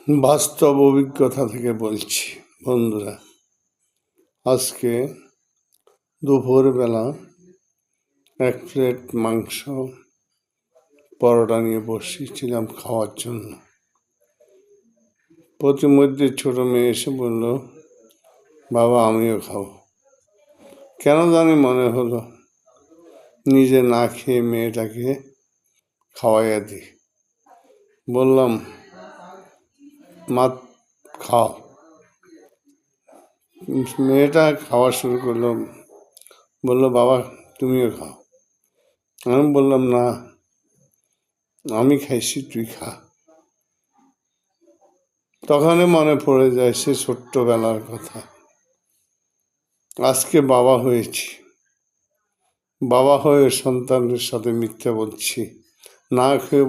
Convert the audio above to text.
বাস্তব অভিজ্ঞতা থেকে বলছি বন্ধুরা। আজকে দুপুরবেলা এক প্লেট মাংস পরোটা নিয়ে বসেছিলাম খাওয়ার জন্য। প্রতিমধ্যে ছোট মেয়ে এসে বলল, বাবা আমিও খাবো। কেন জানি মনে হলো নিজে না খেয়ে মেয়েটাকে খাওয়াইয়া দিই। বললাম, মা খাও। মেয়েটা খাওয়া শুরু করলো, বললো, বাবা তুমিও খাও। আমি বললাম, না আমি খাইছি, তুই খা। তখনই মনে পড়ে যায় সে ছোট্টবেলার কথা। আজকে বাবা হয়েছি, বাবা হয়ে সন্তানের সাথে মিথ্যা বলছি, না খেয়ে